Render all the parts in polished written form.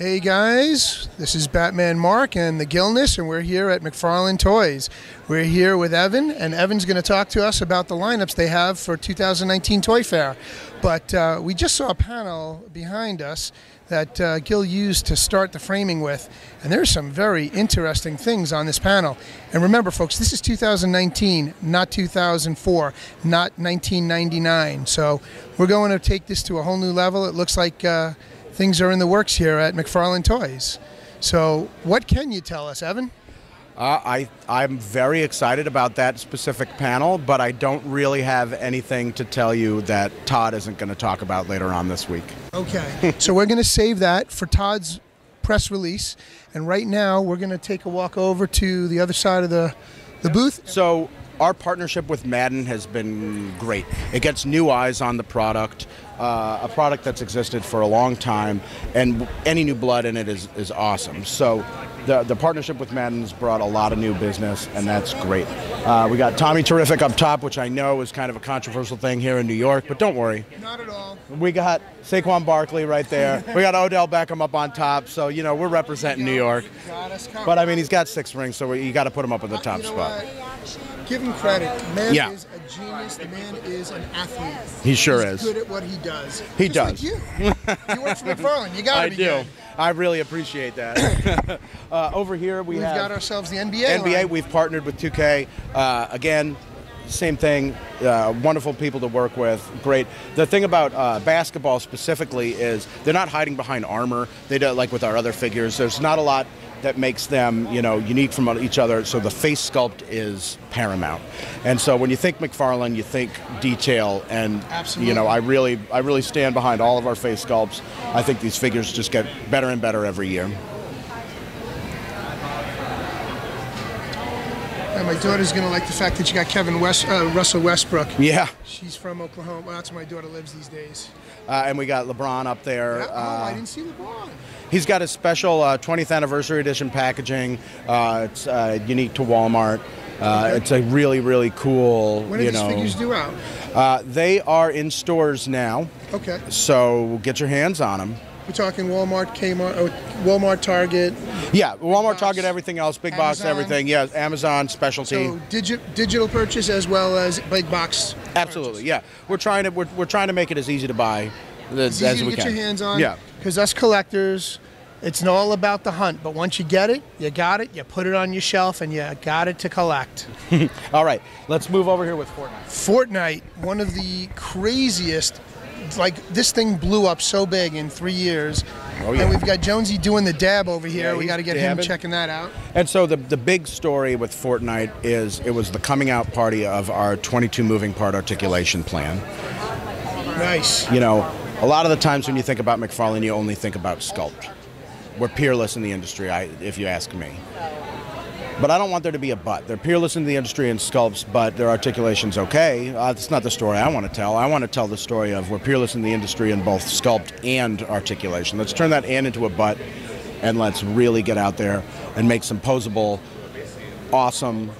Hey guys, this is Batman Mark and the Gilness, and we're here at McFarlane Toys. We're here with Evan, and Evan's going to talk to us about the lineups they have for 2019 Toy Fair. But we just saw a panel behind us that Gil used to start the framing with, and there's some very interesting things on this panel. And remember folks, this is 2019, not 2004, not 1999. So we're going to take this to a whole new level. It looks like things are in the works here at McFarlane Toys. So what can you tell us, Evan? I'm very excited about that specific panel, but I don't really have anything to tell you that Todd isn't going to talk about later on this week. Okay, so we're going to save that for Todd's press release, and right now we're going to take a walk over to the other side of the booth. So our partnership with Madden has been great. It gets new eyes on the product, a product that's existed for a long time, and any new blood in it is awesome. So the partnership with Madden's brought a lot of new business, and that's great. We got Tommy Terrific up top, which I know is kind of a controversial thing here in New York, but don't worry. Not at all. We got Saquon Barkley right there. We got Odell Beckham up on top, so, you know, we're representing New York. But, I mean, he's got 6 rings, so you got to put him up at the top spot. Give him credit. The man is a genius. The man is an athlete. He sure is. He's good at what he does. He does. Like you. You work for McFarlane. You got to be good. I do. I really appreciate that. Over here we've got ourselves the NBA line. We've partnered with 2K. Again, same thing. Wonderful people to work with. Great. The thing about basketball specifically is they're not hiding behind armor. They do, like with our other figures. There's not a lot that makes them, you know, unique from each other. So the face sculpt is paramount. And so when you think McFarlane, you think detail. And absolutely, you know, I really stand behind all of our face sculpts. I think these figures just get better and better every year. And my daughter's going to like the fact that you got Russell Westbrook. Yeah. She's from Oklahoma. Well, that's where my daughter lives these days. And we got LeBron up there. Yeah. Oh, I didn't see LeBron. He's got a special 20th anniversary edition packaging. It's unique to Walmart. Okay. It's a really, really cool. When are these figures due out? They are in stores now. Okay. So get your hands on them. We're talking Walmart, Kmart, Walmart, Target. Yeah, Walmart, Target, everything else, big box, everything. Yeah, Amazon, specialty. So digital purchase as well as big box. Absolutely, purchase. yeah. We're trying to make it as easy to buy as we can. Easy to get your hands on. Yeah. Because us collectors, it's all about the hunt. But once you get it, you got it. You put it on your shelf, and you got it to collect. All right, let's move over here with Fortnite. Fortnite, one of the craziest. Like, this thing blew up so big in 3 years. Oh, yeah. And we've got Jonesy doing the dab over here. Yeah, we got to get him checking that out. And so the big story with Fortnite is it was the coming out party of our 22 moving part articulation plan. Nice. You know, a lot of the times when you think about McFarlane, you only think about sculpt. We're peerless in the industry, if you ask me. But I don't want there to be a but. They're peerless in the industry in sculpts, but their articulation's okay. That's not the story I want to tell. I want to tell the story of we're peerless in the industry in both sculpt and articulation. Let's turn that and into a but, and let's really get out there and make some posable, awesome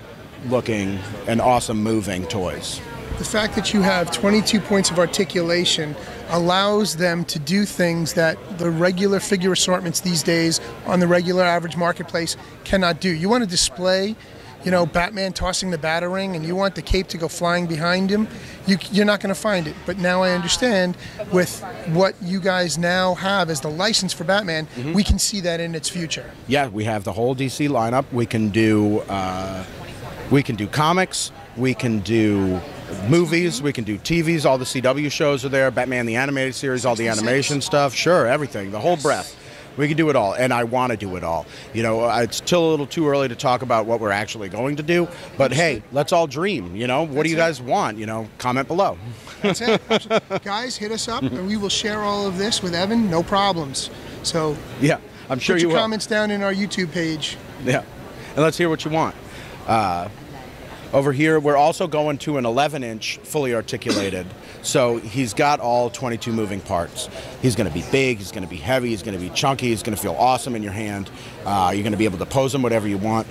looking, and awesome moving toys. The fact that you have 22 points of articulation allows them to do things that the regular figure assortments these days on the regular average marketplace cannot do. You want to display, you know, Batman tossing the Batarang, and you want the cape to go flying behind him, you're not going to find it. But now I understand with what you guys now have as the license for Batman, we can see that in its future. Yeah, we have the whole DC lineup. We can do comics. We can do movies, we can do TVs, all the CW shows are there, Batman the Animated Series, all the animation stuff, sure, everything, the whole breadth. We can do it all, and I want to do it all. You know, it's still a little too early to talk about what we're actually going to do, but hey, let's all dream, you know? What do you guys want? You know, comment below. That's it. Guys, hit us up, and we will share all of this with Evan, no problems. So, yeah, I'm sure you will. Put your comments down in our YouTube page. Yeah, and let's hear what you want. Over here, we're also going to an 11-inch fully articulated. So he's got all 22 moving parts. He's going to be big, he's going to be heavy, he's going to be chunky, he's going to feel awesome in your hand. You're going to be able to pose him whatever you want.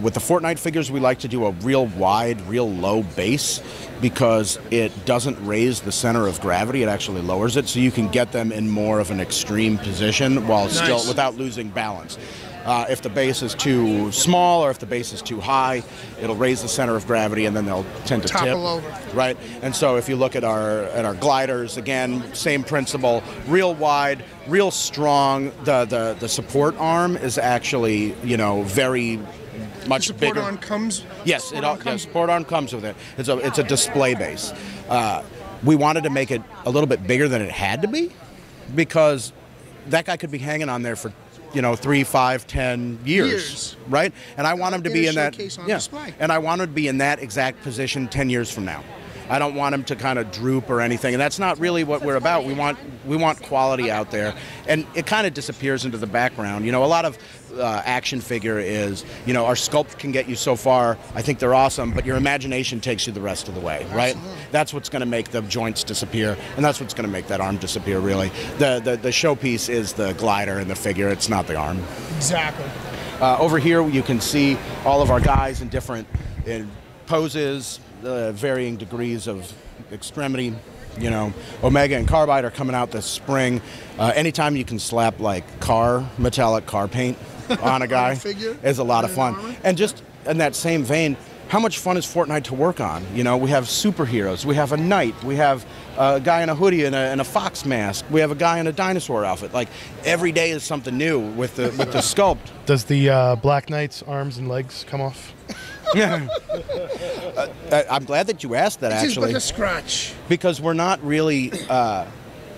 With the Fortnite figures, we like to do a real wide, real low base because it doesn't raise the center of gravity, it actually lowers it, so you can get them in more of an extreme position while still without losing balance. If the base is too small or if the base is too high, it'll raise the center of gravity and then they'll tend to topple over. Right? And so if you look at our gliders, again, same principle, real wide, real strong. The support arm is actually, you know, very much bigger. Support arm comes? Yes, the support arm comes with it. It's a display base. We wanted to make it a little bit bigger than it had to be because that guy could be hanging on there for, you know, 3, 5, 10 years, right? And I want him to be in that, and I want him to be in that exact position 10 years from now. I don't want him to kind of droop or anything, and that's not really what we're about. We want quality out there, and it kind of disappears into the background. You know, a lot of action figure is, you know, our sculpt can get you so far. I think they're awesome, but your imagination takes you the rest of the way, right? Absolutely. That's what's going to make the joints disappear, and that's what's going to make that arm disappear. Really, the showpiece is the glider and the figure. It's not the arm. Exactly. Over here, you can see all of our guys in different poses. Varying degrees of extremity. You know, Omega and Carbide are coming out this spring. Anytime you can slap like metallic car paint on a guy is a lot of fun. And just in that same vein, how much fun is Fortnite to work on? You know, we have superheroes, we have a knight, we have a guy in a hoodie and a fox mask, we have a guy in a dinosaur outfit. Like every day is something new with the sculpt. Does the Black Knight's arms and legs come off? Yeah, I'm glad that you asked that. It's actually, just like a scratch. Because we're not really,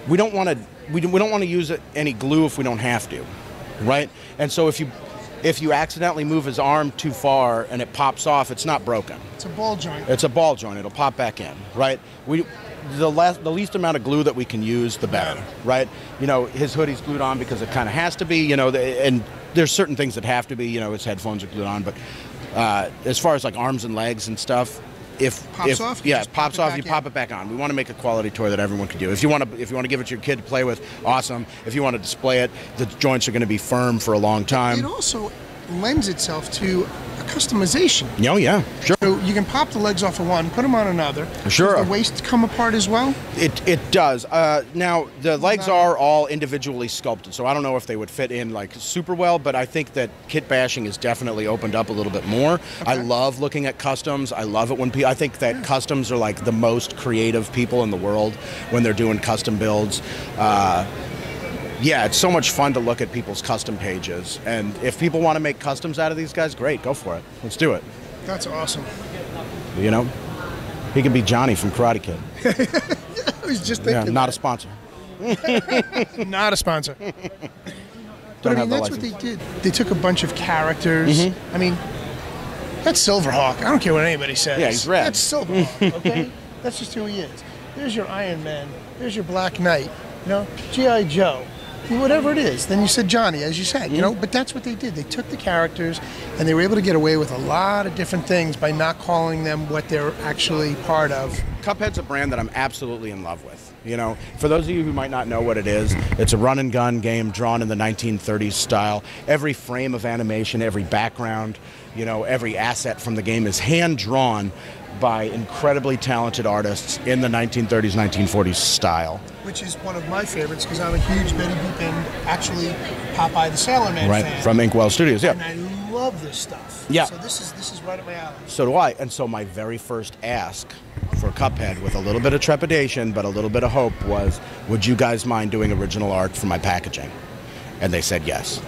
we don't want to use any glue if we don't have to, right? And so if you accidentally move his arm too far and it pops off, it's not broken. It's a ball joint. It's a ball joint. It'll pop back in, right? The least amount of glue that we can use, the better, right? You know, his hoodie's glued on because it kind of has to be. You know, and there's certain things that have to be. You know, his headphones are glued on, but. As far as like arms and legs and stuff, if pops off, you pop it back on. We want to make a quality toy that everyone can do. If you want to give it to your kid to play with, awesome. If you want to display it, the joints are going to be firm for a long time. It also lends itself to a customization. Oh yeah, sure. So you can pop the legs off of one, put them on another. Sure. Does the waist come apart as well? It does. Now the legs are all individually sculpted, so I don't know if they would fit in like super well, but I think that kit bashing is definitely opened up a little bit more. Okay. I love looking at customs. I love it when I think that customs are like the most creative people in the world when they're doing custom builds. Yeah, it's so much fun to look at people's custom pages. And if people want to make customs out of these guys, great, go for it. Let's do it. That's awesome. You know, he could be Johnny from Karate Kid. I was just thinking. Yeah, not a sponsor. Not a sponsor. But I mean, that's what they did. They took a bunch of characters. I mean, that's Silverhawk. I don't care what anybody says. Yeah, he's rad. That's Silverhawk, okay? That's just who he is. There's your Iron Man. There's your Black Knight. You know, G.I. Joe. Whatever it is. Then you said Johnny, as you said, you know, but that's what they did. They took the characters and they were able to get away with a lot of different things by not calling them what they're actually part of. Cuphead's a brand that I'm absolutely in love with. You know, for those of you who might not know what it is, it's a run and gun game drawn in the 1930s style. Every frame of animation, every background, you know, every asset from the game is hand drawn by incredibly talented artists in the 1930s, 1940s style. Which is one of my favorites because I'm a huge Betty Boop and actually Popeye the Sailor Man fan. From Inkwell Studios, yeah. And I love this stuff. Yeah. So this is right up my alley. So do I. And so my very first ask for Cuphead, with a little bit of trepidation but a little bit of hope, was, would you guys mind doing original art for my packaging? And they said yes.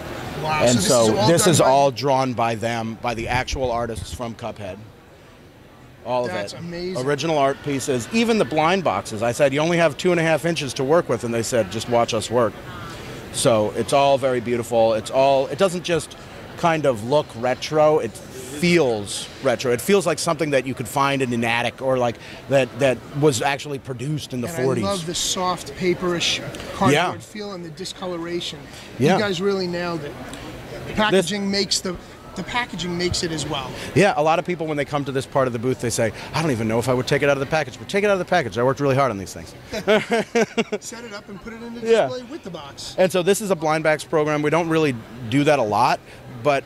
Wow. And so this is all drawn by them, by the actual artists from Cuphead. All of it. That's amazing. Original art pieces. Even the blind boxes. I said, you only have 2.5 inches to work with, and they said, just watch us work. So it's all very beautiful. It doesn't just kind of look retro. It feels retro. It feels like something that you could find in an attic, or like that was actually produced in the 40s. I love the soft paperish cardboard feel and the discoloration. You guys really nailed it. The packaging makes the the packaging makes it as well. Yeah, a lot of people when they come to this part of the booth, they say, I don't even know if I would take it out of the package, but take it out of the package. I worked really hard on these things. Set it up and put it in the display with the box. And so this is a blind bags program. We don't really do that a lot, but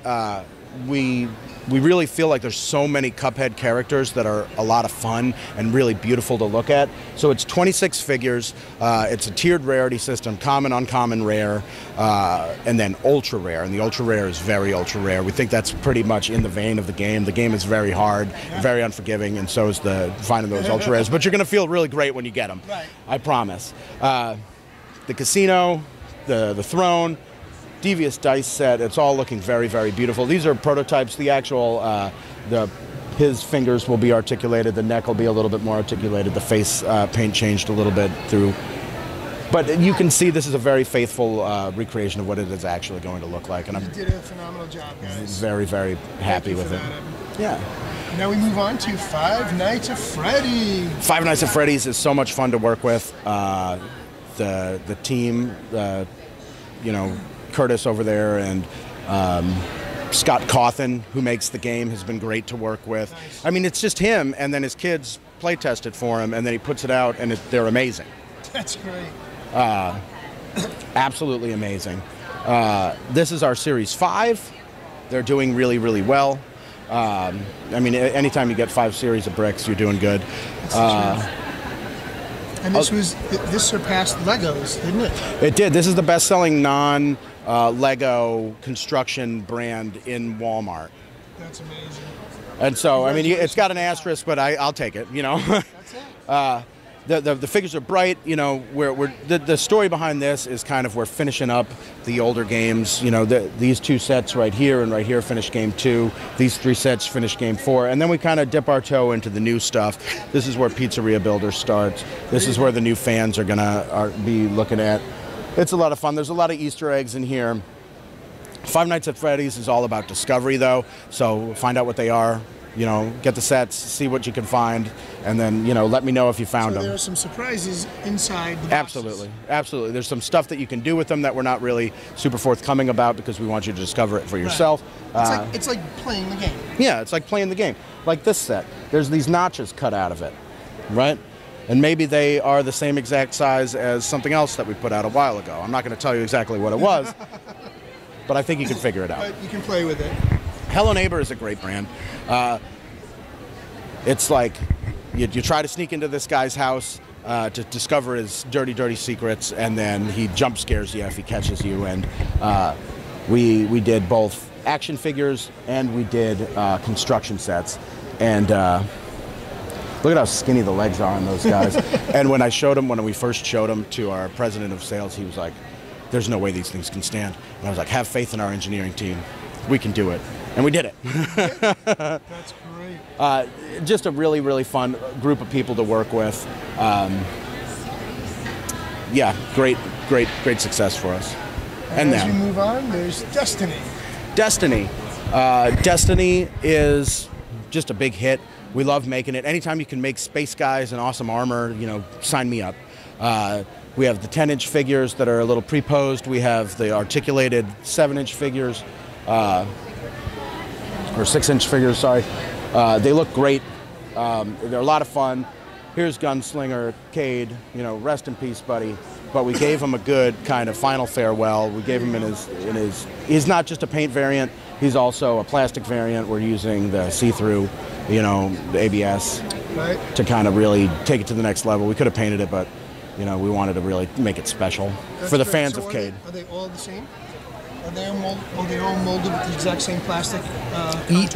we really feel like there's so many Cuphead characters that are a lot of fun and really beautiful to look at. So it's 26 figures. It's a tiered rarity system, common, uncommon, rare, and then ultra rare. And the ultra rare is very ultra rare. We think that's pretty much in the vein of the game. The game is very hard, very unforgiving, and so is finding those ultra rares. But you're going to feel really great when you get them. Right. I promise. The casino, the throne, Devious dice set. It's all looking very, very beautiful. These are prototypes. The actual, his fingers will be articulated. The neck will be a little bit more articulated. The face paint changed a little bit through. But you can see this is a very faithful recreation of what it is actually going to look like. And You did a phenomenal job, guys. very, very happy with it. Yeah. Now we move on to Five Nights at Freddy's. Five Nights at Freddy's is so much fun to work with. The team, Curtis over there and Scott Cawthon, who makes the game, has been great to work with. Nice. I mean, it's just him, and then his kids play test it for him, and then he puts it out, and they're amazing. That's great. Absolutely amazing. This is our Series 5. They're doing really, really well. I mean, anytime you get 5 series of bricks, you're doing good. And this surpassed Legos, didn't it? It did. This is the best-selling non-Lego construction brand in Walmart. That's amazing. And so, I mean, it's got an asterisk, but I'll take it. That's it. The figures are bright. The story behind this is kind of we're finishing up the older games. These 2 sets right here and right here finish game 2. These 3 sets finish game 4, and then we kind of dip our toe into the new stuff. This is where Pizzeria Builder starts. This is where the new fans are gonna be looking at. It's a lot of fun. There's a lot of Easter eggs in here. Five Nights at Freddy's is all about discovery, though. So find out what they are. Get the sets, see what you can find, and then, let me know if you found them. So there are some surprises inside the boxes. Absolutely. There's some stuff that you can do with them that we're not really super forthcoming about because we want you to discover it for yourself. Right. It's like playing the game. Yeah, it's like playing the game. Like this set. There's these notches cut out of it, right? And maybe they are the same exact size as something else that we put out a while ago. I'm not going to tell you exactly what it was, but I think you can figure it out. But you can play with it. Hello Neighbor is a great brand. It's like you try to sneak into this guy's house to discover his dirty, dirty secrets, and then he jump scares you if he catches you. And we did both action figures and we did construction sets. And look at how skinny the legs are on those guys. And when we first showed them to our president of sales, he was like, "There's no way these things can stand." And I was like, "Have faith in our engineering team. We can do it." And we did it. That's great. Just a really, really fun group of people to work with. Great success for us. And as we move on, there's Destiny. Destiny is just a big hit. We love making it. Anytime you can make space guys and awesome armor, sign me up. We have the 10-inch figures that are a little pre-posed. We have the articulated 7-inch figures. Or 6-inch figures, sorry. They look great. They're a lot of fun. Here's Gunslinger, Cade, rest in peace, buddy. But we gave him a good kind of final farewell. We gave him he's not just a paint variant, he's also a plastic variant. We're using the see-through, the ABS to kind of really take it to the next level. We could have painted it, but, we wanted to really make it special for the fans of Cade. Are they all the same? Are they all molded with the exact same plastic?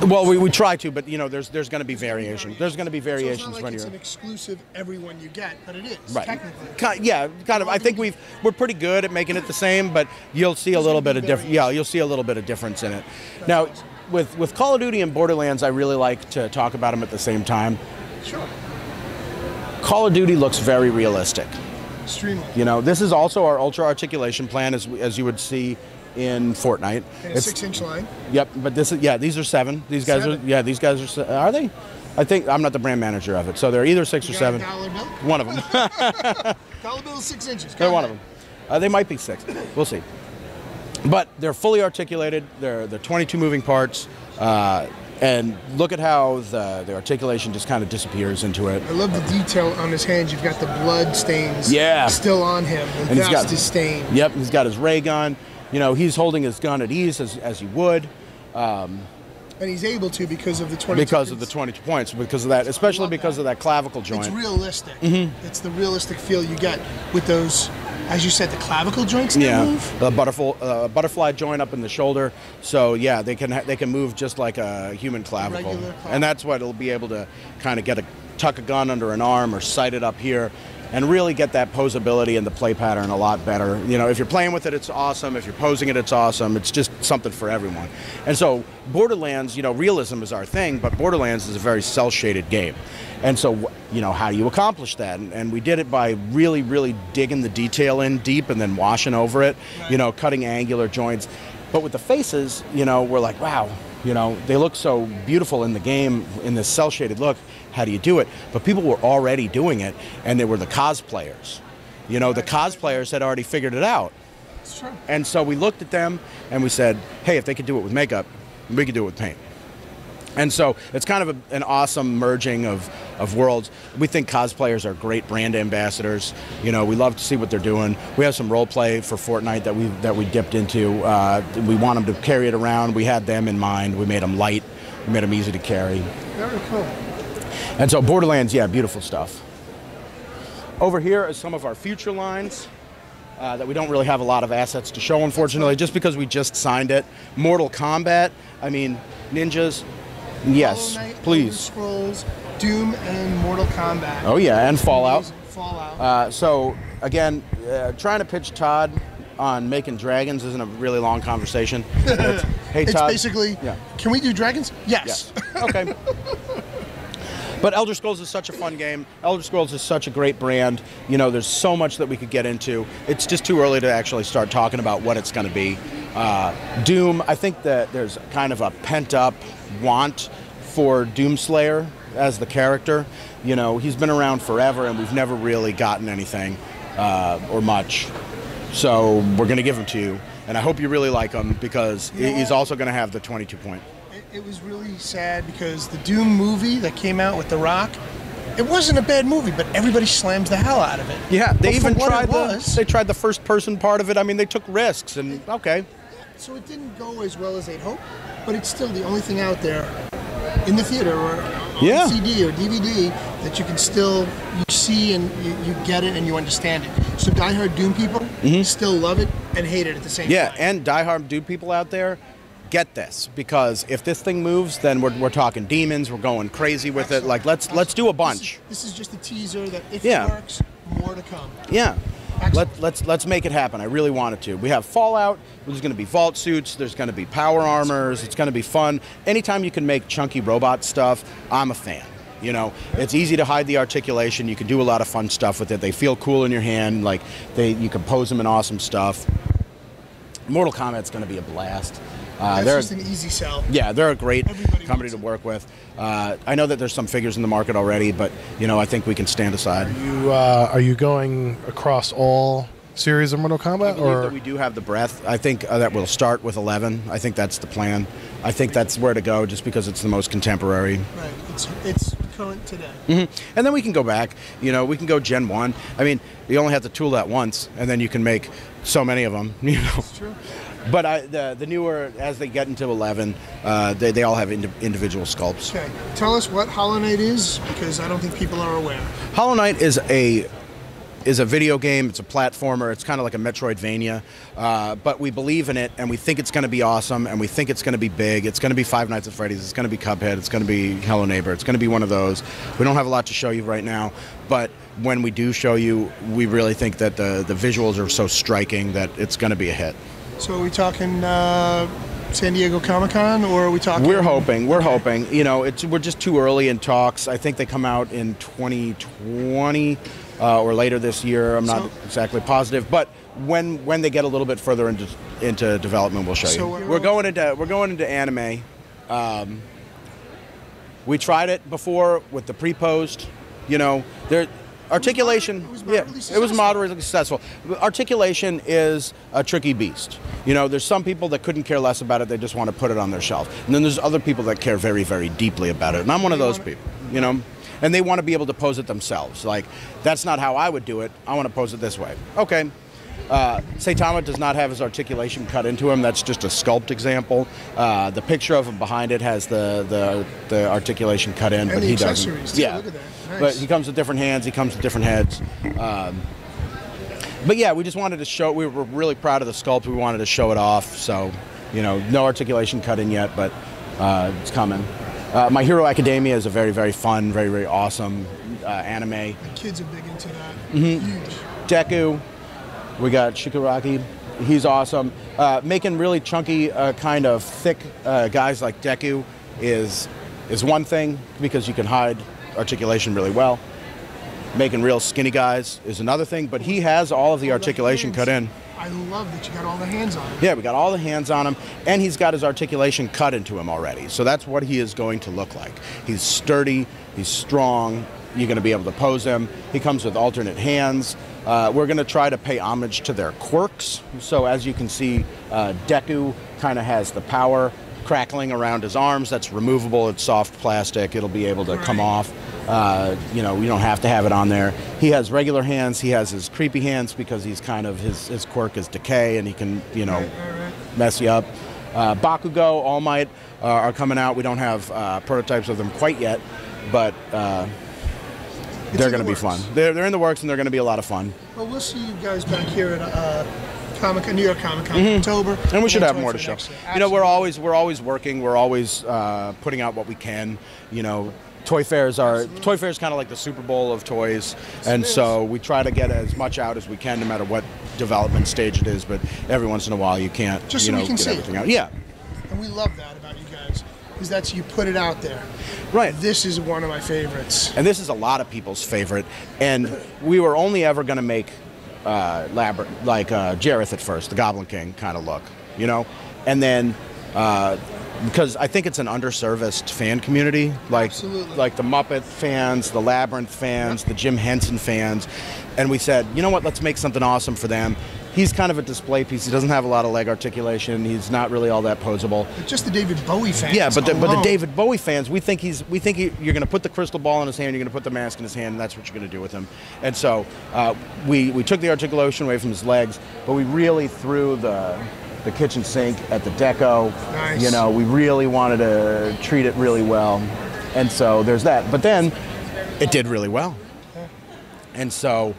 Well, we try to, but there's going to be variation. There's going to be variations. So it's not like it's an exclusive every one you get, but it is technically. Kind of. I think we're pretty good at making it the same, but you'll see a little bit of difference. Yeah, you'll see a little bit of difference in it. Now, with Call of Duty and Borderlands, I really like to talk about them at the same time. Sure. Call of Duty looks very realistic. Extremely. This is also our ultra articulation plan, as you would see in Fortnite. And it's 6-inch line. Yep, but these are 7. These guys are they? I think I'm not the brand manager of it, so they're either 6 or 7. $1 bill? One of them. $1 bill is 6 inches. They're one of them. They might be 6. We'll see. But they're fully articulated. They're 22 moving parts. And look at how the articulation just kind of disappears into it. I love the detail on his hands. You've got the blood stains still on him. And he's got his stain. Yep, he's got his ray gun. You know, he's holding his gun at ease as he would. And he's able to because of the 22 Because of the 22 points, because of that, especially because of that clavicle joint. It's realistic. It's the realistic feel you get with those, as you said, the clavicle joints that move. The butterfly joint up in the shoulder. So yeah, they can move just like a human clavicle. And that's what it'll be able to kind of tuck a gun under an arm or sight it up here, and really get that posability and the play pattern a lot better. You know, if you're playing with it, it's awesome. If you're posing it, it's awesome. It's just something for everyone. And so Borderlands, you know, realism is our thing, but Borderlands is a very cel-shaded game. And so, you know, how do you accomplish that? And we did it by really, really digging the detail in deep and then washing over it, you know, cutting angular joints. But with the faces, you know, we're like, wow, you know, they look so beautiful in the game in this cel-shaded look. How do you do it? But people were already doing it, and they were the cosplayers. You know, the cosplayers had already figured it out. That's true. And so we looked at them, and we said, hey, if they could do it with makeup, we could do it with paint. And so it's kind of an awesome merging of worlds. We think cosplayers are great brand ambassadors. You know, we love to see what they're doing. We have some role play for Fortnite that we dipped into. We want them to carry it around. We had them in mind. We made them light. We made them easy to carry. Very cool. And so Borderlands, yeah, beautiful stuff. Over here is some of our future lines that we don't really have a lot of assets to show, unfortunately, just because we just signed it. Mortal Kombat, I mean, ninjas, yes, Hollow Knight, please. Elder Scrolls, Doom, and Mortal Kombat. Oh yeah, and Fallout. Fallout. So again, trying to pitch Todd on making dragons isn't a really long conversation. Hey It's Todd. basically, can we do dragons? Yes. Okay. But Elder Scrolls is such a fun game. Elder Scrolls is such a great brand. You know, there's so much that we could get into. It's just too early to actually start talking about what it's going to be. Doom, I think that there's kind of a pent-up want for Doomslayer as the character. You know, he's been around forever, and we've never really gotten anything or much. So we're going to give him to you. And I hope you really like him, because he's also going to have the 22 point. It was really sad because the Doom movie that came out with The Rock, it wasn't a bad movie, but everybody slams the hell out of it. Yeah, they even tried they tried the first person part of it. I mean, they took risks, and okay. So it didn't go as well as they'd hoped, but it's still the only thing out there in the theater or on CD or DVD that you can still see and you get it and you understand it. So diehard Doom people still love it and hate it at the same time. Yeah, and diehard Doom people out there, get this, because if this thing moves, then we're talking demons. We're going crazy with it. Like let's do a bunch. This is just a teaser that if it works, more to come. Yeah. Let's make it happen. I really want it to. We have Fallout. There's going to be vault suits. There's going to be power armors. It's going to be fun. Anytime you can make chunky robot stuff, I'm a fan. You know, it's easy to hide the articulation. You can do a lot of fun stuff with it. They feel cool in your hand. Like you can pose them in awesome stuff. Mortal Kombat's going to be a blast. That's just an easy sell. Yeah, they're a great company to work with. I know that there's some figures in the market already, but you know, I think we can stand aside. Are you going across all series of Mortal Kombat? I believe that we do have the breadth. I think that we'll start with 11. I think that's the plan. I think that's where to go, just because it's the most contemporary. Right. It's current today. And then we can go back. You know, we can go Gen 1. I mean, you only have to tool that once, and then you can make so many of them. You know. That's true. But the newer, as they get into 11, they all have individual sculpts. Okay. Tell us what Hollow Knight is, because I don't think people are aware. Hollow Knight is a video game. It's a platformer. It's kind of like a Metroidvania. But we believe in it, and we think it's going to be awesome, and we think it's going to be big. It's going to be Five Nights at Freddy's. It's going to be Cuphead. It's going to be Hello Neighbor. It's going to be one of those. We don't have a lot to show you right now, but when we do show you, we really think that the visuals are so striking that it's going to be a hit. So are we talking San Diego Comic-Con, or are we talking... We're hoping. You know, we're just too early in talks. I think they come out in 2020 or later this year. I'm not exactly positive, but when they get a little bit further into development, we'll show you. We're going into anime. We tried it before with the pre-post. You know, Articulation, it was moderately successful. Articulation is a tricky beast. You know, there's some people that couldn't care less about it, they just want to put it on their shelf. And then there's other people that care very, very deeply about it. And I'm one of those people, you know. And they want to be able to pose it themselves. Like, that's not how I would do it. I want to pose it this way. Okay. Saitama does not have his articulation cut into him. That's just a sculpt example. The picture of him behind it has the articulation cut in, and but the he accessories doesn't. too. Yeah, Look at that. Nice. But he comes with different hands. He comes with different heads. But yeah, we just wanted to show. We were really proud of the sculpt. We wanted to show it off. So, you know, no articulation cut in yet, but it's coming. My Hero Academia is a very, very fun, very, very awesome anime. The kids are big into that. Mm-hmm. Huge. Deku. We got Shigaraki. He's awesome. Making really chunky, kind of thick guys like Deku is one thing because you can hide articulation really well. Making real skinny guys is another thing, but he has all of the articulation cut in. I love that you got all the hands on him. Yeah, we got all the hands on him, and he's got his articulation cut into him already. So that's what he is going to look like. He's sturdy, he's strong, you're going to be able to pose him. He comes with alternate hands. We're going to try to pay homage to their quirks. So as you can see, Deku kind of has the power crackling around his arms. That's removable. It's soft plastic. It'll be able to come off. You know, you don't have to have it on there. He has regular hands. He has his creepy hands because he's kind of, his quirk is decay and he can, you know, mess you up. Bakugo, All Might are coming out. We don't have prototypes of them quite yet, but they're going to be fun. They're in the works and they're going to be a lot of fun. Well, we'll see you guys back here at New York Comic Con in October. And we should have more to show. You know, we're always working. We're always putting out what we can. You know, Toy Fair is kind of like the Super Bowl of toys, and so we try to get as much out as we can, no matter what development stage it is. But every once in a while, you can't, just you so know, we can get see everything out. Yeah. And we love that about you guys, is that you put it out there. Right. This is one of my favorites. And this is a lot of people's favorite. And we were only ever going to make Jareth at first, the Goblin King kind of look, you know? And then, because I think it's an underserviced fan community, like the Muppet fans, the Labyrinth fans, the Jim Henson fans. And we said, you know what, let's make something awesome for them. He's kind of a display piece. He doesn't have a lot of leg articulation. He's not really all that posable. But just the David Bowie fans. Yeah, but the David Bowie fans, we think you're going to put the crystal ball in his hand. You're going to put the mask in his hand, and that's what you're going to do with him. And so we took the articulation away from his legs, but we really threw the kitchen sink at the deco. Nice. You know, we really wanted to treat it really well, and so there's that. But then it did really well, and so.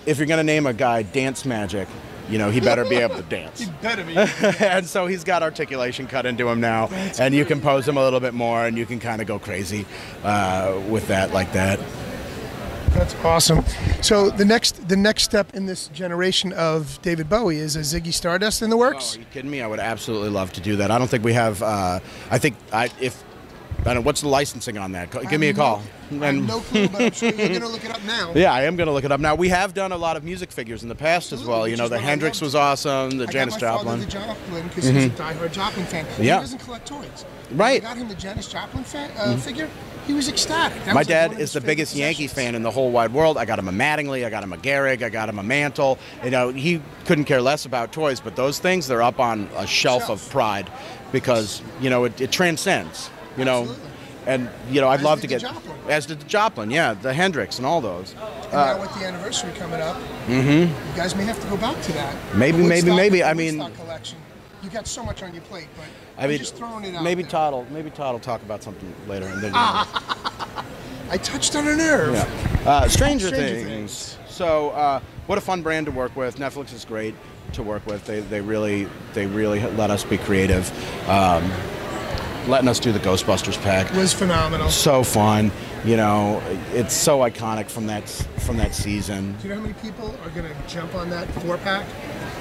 If you're going to name a guy Dance Magic, you know, he better be able to dance. He better be. And so he's got articulation cut into him now. And you can pose him a little bit more, and you can kind of go crazy with that like that. That's awesome. So the next step in this generation of David Bowie is a Ziggy Stardust in the works? Oh, are you kidding me? I would absolutely love to do that. I don't think we have, I don't know, what's the licensing on that? Give me a call. I have no clue, but I'm sure you're going to look it up now. Yeah, I am going to look it up now. We have done a lot of music figures in the past as well. You know, the Hendrix was awesome, the Janis Joplin. I got my father the Joplin because he's a diehard Joplin fan. Yeah. He doesn't collect toys. Right. When I got him the Janis Joplin figure. He was ecstatic. My dad is the biggest Yankee fan in the whole wide world. I got him a Mattingly, I got him a Gehrig, I got him a Mantle. You know, he couldn't care less about toys, but those things, they're up on a shelf of pride because, you know, it transcends, you know. Absolutely. And, you know, I'd love to get, Joplin. as did the Joplin, yeah, the Hendrix and all those. And now with the anniversary coming up, you guys may have to go back to that. Maybe. I mean, collection. You got so much on your plate, but I mean, just throwing it out. Maybe there. Todd will talk about something later. And then I touched on a nerve. Yeah. Stranger Things. So, what a fun brand to work with. Netflix is great to work with. They really let us be creative. Letting us do the Ghostbusters pack was phenomenal. So fun, you know. It's so iconic from that season. Do you know how many people are going to jump on that 4-pack?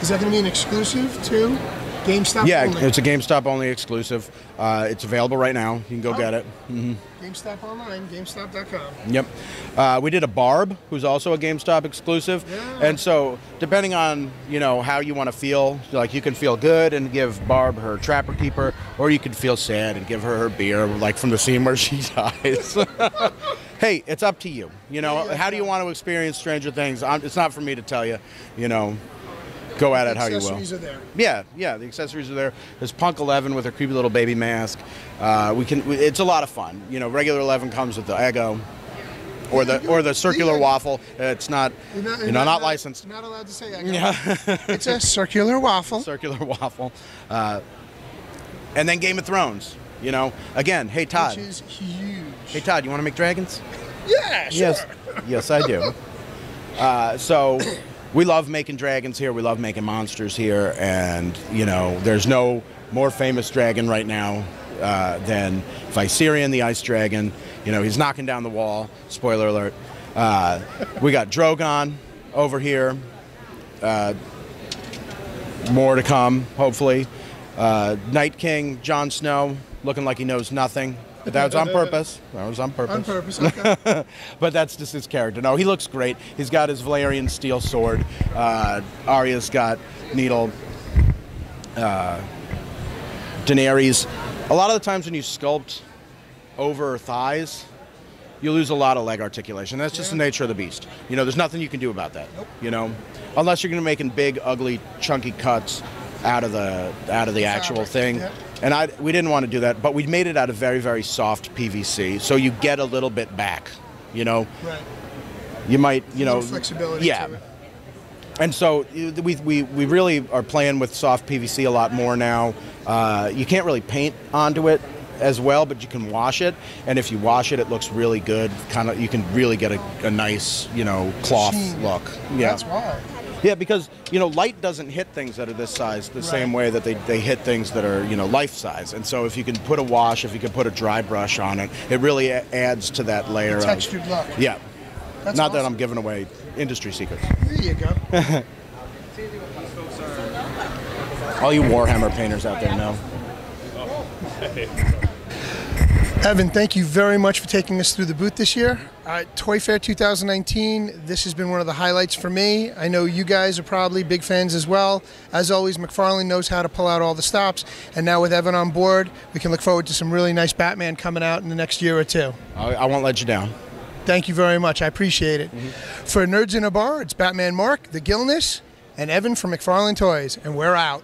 Is that going to be an exclusive too? GameStop? Yeah, only? It's a GameStop only exclusive. It's available right now. You can go get it. GameStop online, GameStop.com. Yep. We did a Barb, who's also a GameStop exclusive. Yeah. And so, depending on, you know, how you want to feel, like you can feel good and give Barb her Trapper Keeper, or you can feel sad and give her her beer, like from the scene where she dies. Hey, it's up to you. You know, how do you want to experience Stranger Things? It's not for me to tell you. You know, go at it how you will. The accessories are there. Yeah, the accessories are there. There's Punk 11 with her creepy little baby mask. It's a lot of fun. You know, regular 11 comes with the Eggo. Or the circular waffle. It's not, not licensed. Not allowed to say that. Yeah. It's a circular waffle. Circular waffle. And then Game of Thrones. You know, again, hey Todd. Which is huge. Hey Todd, you want to make dragons? Yeah, sure. Yes, I do. So we love making dragons here. We love making monsters here, and you know, there's no more famous dragon right now than Viserion, the Ice Dragon. You know, he's knocking down the wall. Spoiler alert. We got Drogon over here. More to come, hopefully. Night King, Jon Snow, looking like he knows nothing. But that was on purpose. That was on purpose. On purpose, okay. But that's just his character. No, he looks great. He's got his Valyrian steel sword. Arya's got needle. Daenerys. A lot of the times when you sculpt over thighs, you lose a lot of leg articulation. That's just the nature of the beast. You know, there's nothing you can do about that. Nope. You know, unless you're going to making big, ugly, chunky cuts out of the actual thing. Yeah. And we didn't want to do that, but we made it out of very, very soft PVC, so you get a little bit back. You know, right. You might, you know, flexibility. Yeah. To it. And so we really are playing with soft PVC a lot more now. You can't really paint onto it as well, but you can wash it, and if you wash it, it looks really good. You can really get a nice, you know, cloth look. Yeah, that's why. Yeah, because you know, light doesn't hit things that are this size the same way that they hit things that are, you know, life size. And so if you can put a wash, if you can put a dry brush on it, it really adds to that layer of textured look. Yeah. That's not awesome. that I'm giving away industry secrets. There you go. All you Warhammer painters out there know. Evan, thank you very much for taking us through the booth this year. Toy Fair 2019, this has been one of the highlights for me. I know you guys are probably big fans as well. As always, McFarlane knows how to pull out all the stops. And now with Evan on board, we can look forward to some really nice Batman coming out in the next year or two. I won't let you down. Thank you very much. I appreciate it. For Nerds in a Bar, it's Batman Mark, the Gillness, and Evan from McFarlane Toys. And we're out.